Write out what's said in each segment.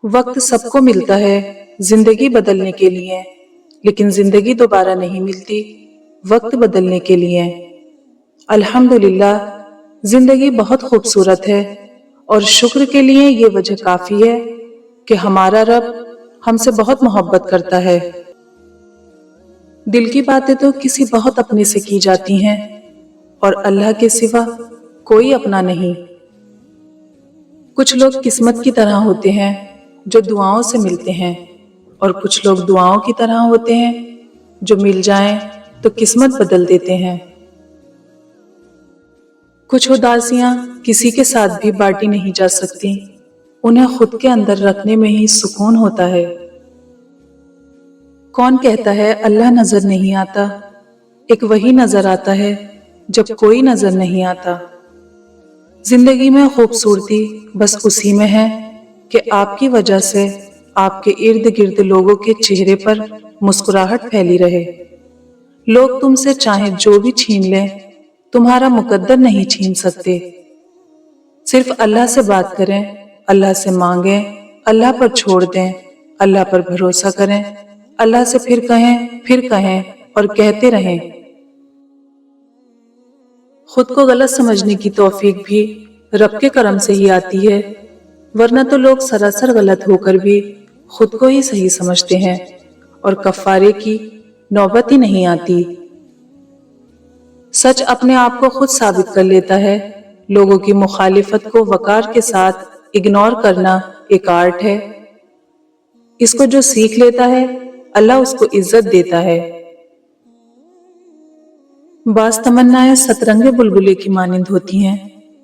वक्त सबको मिलता है जिंदगी बदलने के लिए, लेकिन जिंदगी दोबारा नहीं मिलती वक्त बदलने के लिए। अल्हम्दुलिल्लाह, जिंदगी बहुत खूबसूरत है और शुक्र के लिए ये वजह काफी है कि हमारा रब हमसे बहुत मोहब्बत करता है। दिल की बातें तो किसी बहुत अपने से की जाती हैं और अल्लाह के सिवा कोई अपना नहीं। कुछ लोग किस्मत की तरह होते हैं जो दुआओं से मिलते हैं, और कुछ लोग दुआओं की तरह होते हैं जो मिल जाएं तो किस्मत बदल देते हैं। कुछ उदासियां किसी के साथ भी बांटी नहीं जा सकती, उन्हें खुद के अंदर रखने में ही सुकून होता है। कौन कहता है अल्लाह नजर नहीं आता? एक वही नजर आता है जब कोई नजर नहीं आता। जिंदगी में खूबसूरती बस उसी में है कि आपकी वजह से आपके इर्द गिर्द लोगों के चेहरे पर मुस्कुराहट फैली रहे। लोग तुमसे चाहे जो भी छीन लें, तुम्हारा मुकद्दर नहीं छीन सकते। सिर्फ अल्लाह से बात करें, अल्लाह से मांगें, अल्लाह पर छोड़ दें, अल्लाह पर भरोसा करें, अल्लाह से फिर कहें और कहते रहें। खुद को गलत समझने की तौफीक भी रब के करम से ही आती है, वरना तो लोग सरासर गलत होकर भी खुद को ही सही समझते हैं और कफ़ारे की नौबत ही नहीं आती। सच अपने आप को खुद साबित कर लेता है। लोगों की मुखालिफत को वकार के साथ इग्नोर करना एक आर्ट है। इसको जो सीख लेता है, अल्लाह उसको इज्जत देता है। बास तमन्नाएं सतरंगे बुलबुले की मानिंद होती हैं,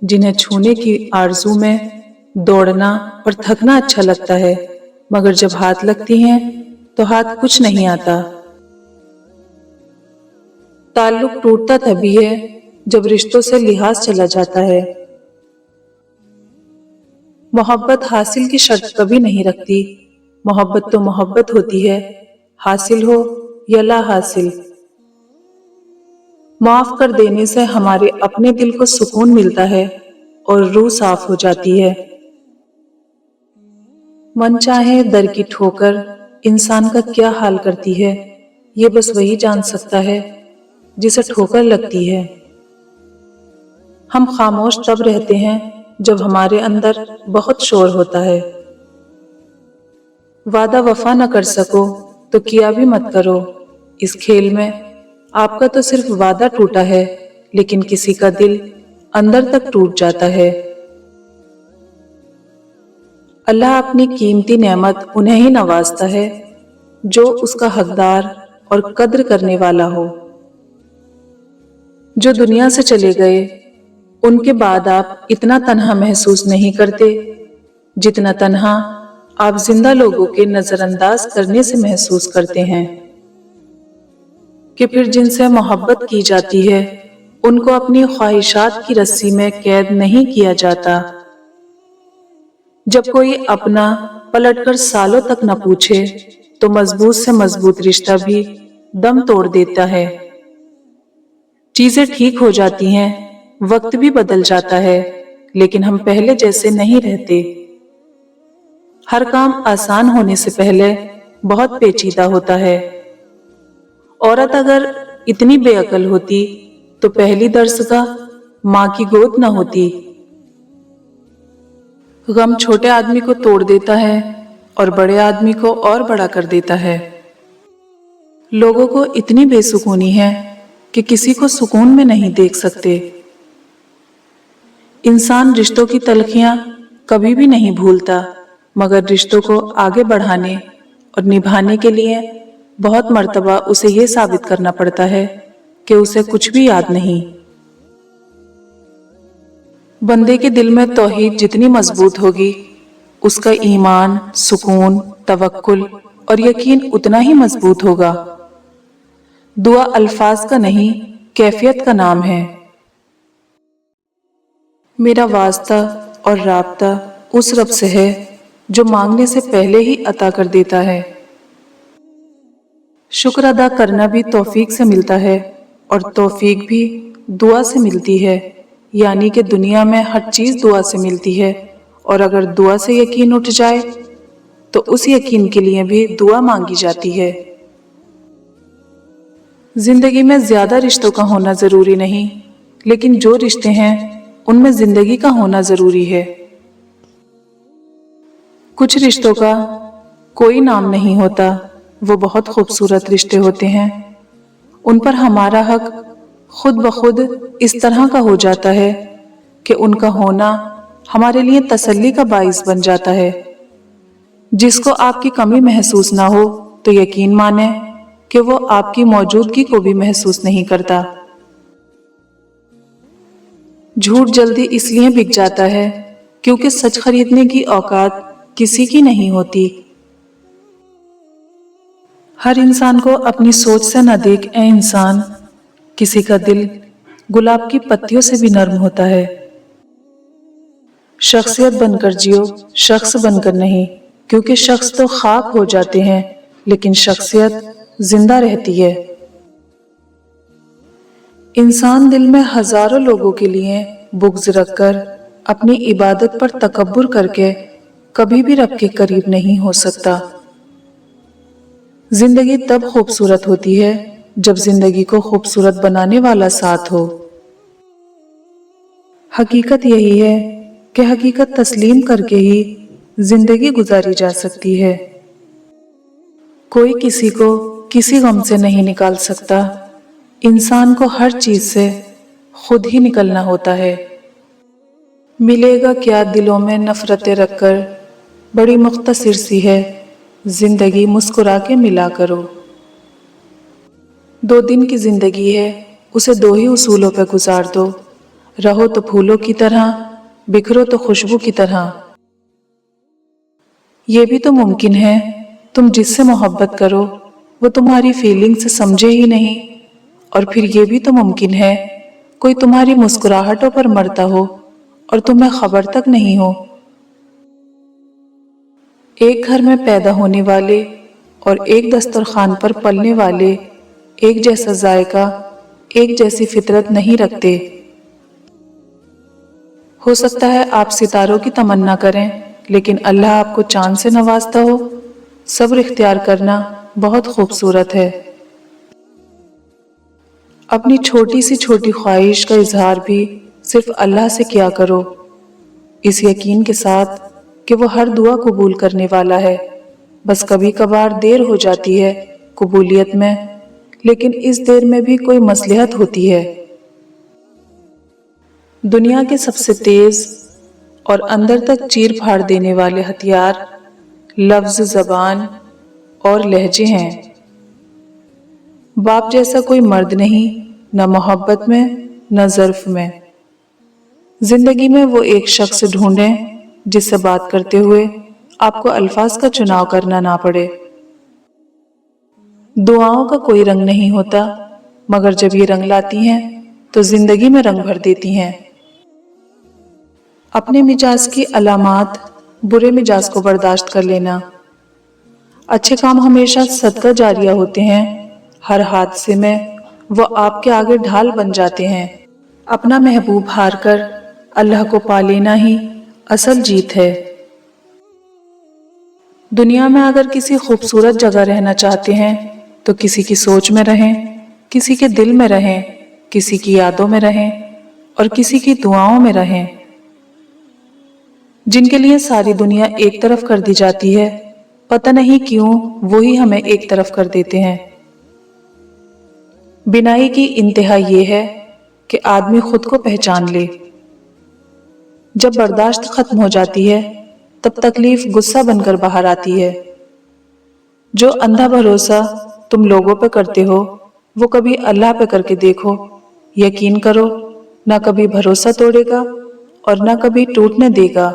जिन्हें छूने की आरजू में दौड़ना और थकना अच्छा लगता है, मगर जब हाथ लगती हैं तो हाथ कुछ नहीं आता। ताल्लुक टूटता तभी है जब रिश्तों से लिहाज चला जाता है। मोहब्बत हासिल की शर्त कभी नहीं रखती। मोहब्बत तो मोहब्बत होती है, हासिल हो या ला हासिल। माफ कर देने से हमारे अपने दिल को सुकून मिलता है और रूह साफ हो जाती है। मन चाहे दर की ठोकर इंसान का क्या हाल करती है, ये बस वही जान सकता है जिसे ठोकर लगती है। हम खामोश तब रहते हैं जब हमारे अंदर बहुत शोर होता है। वादा वफा न कर सको तो किया भी मत करो। इस खेल में आपका तो सिर्फ वादा टूटा है, लेकिन किसी का दिल अंदर तक टूट जाता है। अल्लाह अपनी कीमती नेमत उन्हें ही नवाजता है जो उसका हकदार और कद्र करने वाला हो। जो दुनिया से चले गए, उनके बाद आप इतना तन्हा महसूस नहीं करते जितना तन्हा आप जिंदा लोगों के नजरअंदाज करने से महसूस करते हैं। कि फिर जिनसे मोहब्बत की जाती है, उनको अपनी ख्वाहिशात की रस्सी में कैद नहीं किया जाता। जब कोई अपना पलटकर सालों तक न पूछे, तो मजबूत से मजबूत रिश्ता भी दम तोड़ देता है। चीजें ठीक हो जाती हैं, वक्त भी बदल जाता है, लेकिन हम पहले जैसे नहीं रहते। हर काम आसान होने से पहले बहुत पेचीदा होता है। औरत अगर इतनी बेअकल होती तो पहली दरसगाह माँ की गोद न होती। गम छोटे आदमी को तोड़ देता है और बड़े आदमी को और बड़ा कर देता है। लोगों को इतनी बेसुकूनी है कि किसी को सुकून में नहीं देख सकते। इंसान रिश्तों की तलखियां कभी भी नहीं भूलता, मगर रिश्तों को आगे बढ़ाने और निभाने के लिए बहुत मर्तबा उसे ये साबित करना पड़ता है कि उसे कुछ भी याद नहीं। बंदे के दिल में तौहीद जितनी मजबूत होगी, उसका ईमान, सुकून, तवक्कुल और यकीन उतना ही मजबूत होगा। दुआ अल्फाज का नहीं, कैफियत का नाम है। मेरा वास्ता और राब्ता उस रब से है जो मांगने से पहले ही अता कर देता है। शुक्र अदा करना भी तौफीक से मिलता है और तौफीक भी दुआ से मिलती है। यानी कि दुनिया में हर चीज दुआ से मिलती है, और अगर दुआ से यकीन उठ जाए تو उस यकीन के लिए भी दुआ मांगी जाती है। जिंदगी में ज्यादा रिश्तों का होना जरूरी नहीं, लेकिन जो रिश्ते हैं उनमें जिंदगी का होना जरूरी है। कुछ रिश्तों का कोई नाम नहीं होता, वो बहुत खूबसूरत रिश्ते होते हैं। उन पर हमारा हक खुद ब खुद इस तरह का हो जाता है कि उनका होना हमारे लिए तसल्ली का बाइस बन जाता है। जिसको आपकी कमी महसूस ना हो तो यकीन माने कि वो आपकी मौजूदगी को भी महसूस नहीं करता। झूठ जल्दी इसलिए बिक जाता है क्योंकि सच खरीदने की औकात किसी की नहीं होती। हर इंसान को अपनी सोच से न देख ए इंसान, किसी का दिल गुलाब की पत्तियों से भी नर्म होता है। शख्सियत बनकर जियो, शख्स बनकर नहीं, क्योंकि शख्स तो खाक हो जाते हैं लेकिन शख्सियत जिंदा रहती है। इंसान दिल में हजारों लोगों के लिए बुग़्ज़ रखकर अपनी इबादत पर तकब्बुर करके कभी भी रब के करीब नहीं हो सकता। जिंदगी तब खूबसूरत होती है जब जिंदगी को खूबसूरत बनाने वाला साथ हो। हकीकत यही है कि हकीकत तस्लीम करके ही जिंदगी गुजारी जा सकती है। कोई किसी को किसी गम से नहीं निकाल सकता, इंसान को हर चीज से खुद ही निकलना होता है। मिलेगा क्या दिलों में नफरतें रखकर, बड़ी मुख्तसर सी है जिंदगी मुस्कुरा के मिला करो। 2 दिन की जिंदगी है, उसे 2 ही उसूलों पर गुजार दो, रहो तो फूलों की तरह, बिखरो तो खुशबू की तरह। ये भी तो मुमकिन है तुम जिससे मोहब्बत करो वो तुम्हारी फीलिंग से समझे ही नहीं, और फिर ये भी तो मुमकिन है कोई तुम्हारी मुस्कुराहटों पर मरता हो और तुम्हें खबर तक नहीं हो। एक घर में पैदा होने वाले और एक दस्तरखान पर पलने वाले एक जैसा जायका, एक जैसी फितरत नहीं रखते। हो सकता है आप सितारों की तमन्ना करें, लेकिन अल्लाह आपको चांद से नवाजता हो। सब्र इख्तियार करना बहुत खूबसूरत है। अपनी छोटी सी छोटी ख्वाहिश का इजहार भी सिर्फ अल्लाह से किया करो, इस यकीन के साथ कि वो हर दुआ कबूल करने वाला है। बस कभी कभार देर हो जाती है कबूलियत में, लेकिन इस देर में भी कोई मसलहत होती है। दुनिया के सबसे तेज और अंदर तक चीर फाड़ देने वाले हथियार लफ्ज, जबान और लहजे हैं। बाप जैसा कोई मर्द नहीं, न मोहब्बत में न ज़र्फ में। जिंदगी में वो एक शख्स ढूंढें जिससे बात करते हुए आपको अल्फाज का चुनाव करना ना पड़े। दुआओं का कोई रंग नहीं होता, मगर जब ये रंग लाती हैं तो जिंदगी में रंग भर देती हैं। अपने मिजाज की अलामात बुरे मिजाज को बर्दाश्त कर लेना। अच्छे काम हमेशा सदका जारिया होते हैं, हर हादसे में वो आपके आगे ढाल बन जाते हैं। अपना महबूब हार कर अल्लाह को पा लेना ही असल जीत है। दुनिया में अगर किसी खूबसूरत जगह रहना चाहते हैं तो किसी की सोच में रहें, किसी के दिल में रहें, किसी की यादों में रहें और किसी की दुआओं में रहें। जिनके लिए सारी दुनिया एक तरफ कर दी जाती है, पता नहीं क्यों वो ही हमें एक तरफ कर देते हैं। बिनाई की इंतहा ये है कि आदमी खुद को पहचान ले। जब बर्दाश्त खत्म हो जाती है तब तकलीफ गुस्सा बनकर बाहर आती है। जो अंधा भरोसा तुम लोगों पे करते हो वो कभी अल्लाह पे करके देखो, यकीन करो ना कभी भरोसा तोड़ेगा और ना कभी टूटने देगा।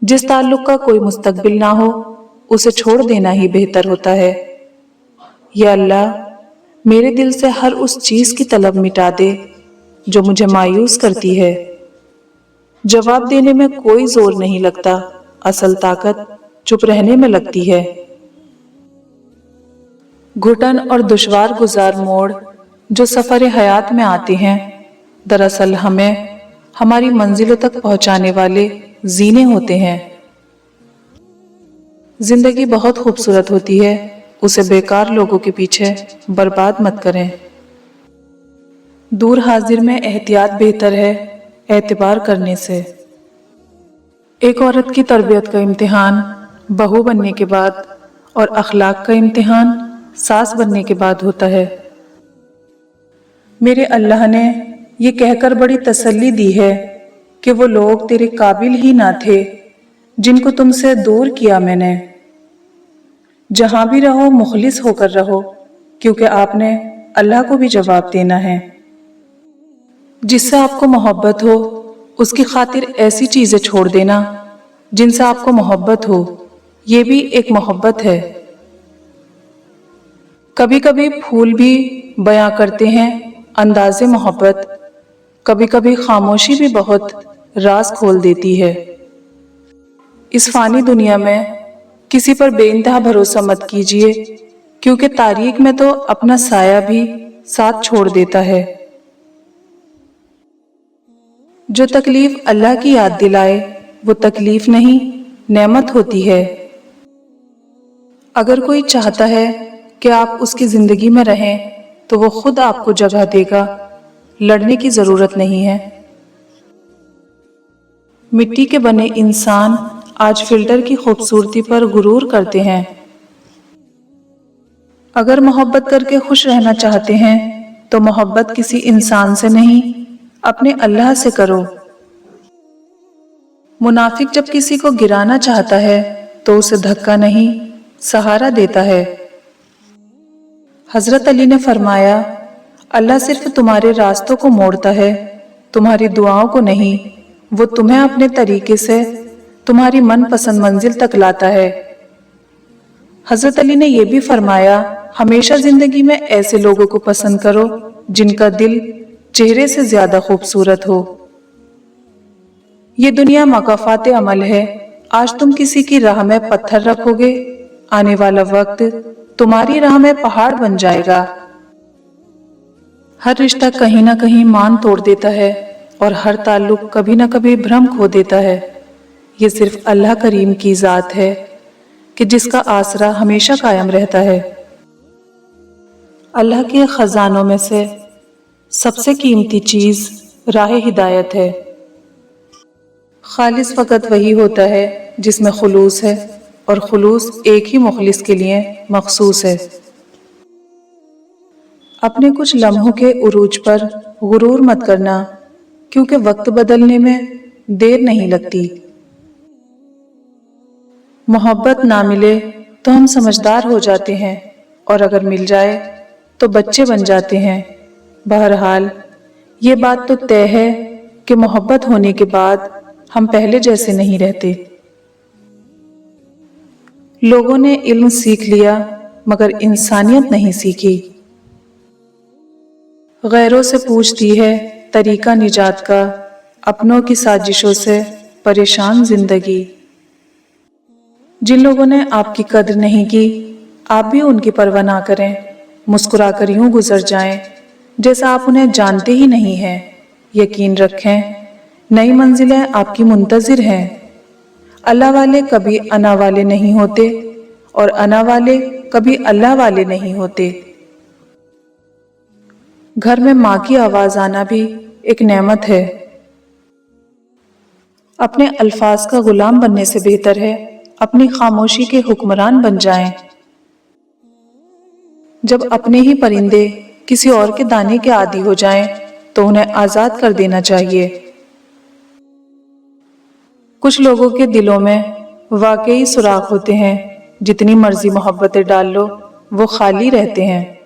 जिस ताल्लुक का कोई मुस्तकबिल ना हो उसे छोड़ देना ही बेहतर होता है। या अल्लाह, मेरे दिल से हर उस चीज की तलब मिटा दे जो मुझे मायूस करती है। जवाब देने में कोई जोर नहीं लगता, असल ताकत चुप रहने में लगती है। घुटन और दुश्वार गुजार मोड़ जो सफर हयात में आते हैं, दरअसल हमें हमारी मंजिलों तक पहुंचाने वाले जीने होते हैं। जिंदगी बहुत खूबसूरत होती है, उसे बेकार लोगों के पीछे बर्बाद मत करें। दूर हाजिर में एहतियात बेहतर है एतबार करने से। एक औरत की तरबियत का इम्तिहान बहू बनने के बाद और अखलाक का इम्तिहान सास बनने के बाद होता है। मेरे अल्लाह ने ये कहकर बड़ी तसल्ली दी है कि वो लोग तेरे काबिल ही ना थे जिनको तुमसे दूर किया मैंने। जहां भी रहो मुखलिस होकर रहो, क्योंकि आपने अल्लाह को भी जवाब देना है। जिससे आपको मोहब्बत हो उसकी खातिर ऐसी चीजें छोड़ देना जिनसे आपको मोहब्बत हो, ये भी एक मोहब्बत है। कभी कभी फूल भी बयां करते हैं अंदाज़े मोहब्बत, कभी कभी खामोशी भी बहुत राज खोल देती है। इस फानी दुनिया में किसी पर बेइंतहा भरोसा मत कीजिए, क्योंकि तारीक में तो अपना साया भी साथ छोड़ देता है। जो तकलीफ अल्लाह की याद दिलाए वो तकलीफ नहीं नेमत होती है। अगर कोई चाहता है कि आप उसकी जिंदगी में रहें तो वो खुद आपको जगह देगा, लड़ने की जरूरत नहीं है। मिट्टी के बने इंसान आज फिल्टर की खूबसूरती पर गुरूर करते हैं। अगर मोहब्बत करके खुश रहना चाहते हैं तो मोहब्बत किसी इंसान से नहीं, अपने अल्लाह से करो। मुनाफिक जब किसी को गिराना चाहता है तो उसे धक्का नहीं सहारा देता है। हजरत अली ने फरमाया, अल्लाह सिर्फ तुम्हारे रास्तों को मोड़ता है, तुम्हारी दुआओं को नहीं। वो तुम्हें अपने तरीके से तुम्हारी मनपसंद मंजिल तक लाता है। हजरत अली ने यह भी फरमाया, हमेशा जिंदगी में ऐसे लोगों को पसंद करो जिनका दिल चेहरे से ज्यादा खूबसूरत हो। ये दुनिया मकाफात अमल है। आज तुम किसी की राह में पत्थर रखोगे, आने वाला वक्त तुम्हारी राह में पहाड़ बन जाएगा। हर रिश्ता कहीं ना कहीं मान तोड़ देता है और हर ताल्लुक कभी ना कभी भ्रम खो देता है। ये सिर्फ अल्लाह करीम की जात है कि जिसका आसरा हमेशा कायम रहता है। अल्लाह के खजानों में से सबसे कीमती चीज राह हिदायत है। खालिस फकत वही होता है जिसमें खुलूस है, और खुलूस एक ही मुखलिस के लिए मखसूस है। अपने कुछ लम्हों के उरूज पर गुरूर मत करना, क्योंकि वक्त बदलने में देर नहीं लगती। मोहब्बत ना मिले तो हम समझदार हो जाते हैं, और अगर मिल जाए तो बच्चे बन जाते हैं। बहरहाल ये बात तो तय है कि मोहब्बत होने के बाद हम पहले जैसे नहीं रहते। लोगों ने इल्म सीख लिया मगर इंसानियत नहीं सीखी। गैरों से पूछती है तरीका निजात का, अपनों की साजिशों से परेशान जिंदगी। जिन लोगों ने आपकी कद्र नहीं की, आप भी उनकी परवाह ना करें। मुस्कुराकर यूं गुजर जाएं जैसा आप उन्हें जानते ही नहीं हैं। यकीन रखें, नई मंजिलें आपकी मुंतजिर हैं। अल्लाह वाले कभी अना वाले नहीं होते, और अना वाले कभी अल्लाह वाले नहीं होते। घर में माँ की आवाज आना भी एक नेमत है। अपने अल्फाज का गुलाम बनने से बेहतर है अपनी खामोशी के हुक्मरान बन जाएं। जब अपने ही परिंदे किसी और के दाने के आदी हो जाएं, तो उन्हें आजाद कर देना चाहिए। कुछ लोगों के दिलों में वाकई सुराख होते हैं, जितनी मर्जी मोहब्बतें डाल लो वो खाली रहते हैं।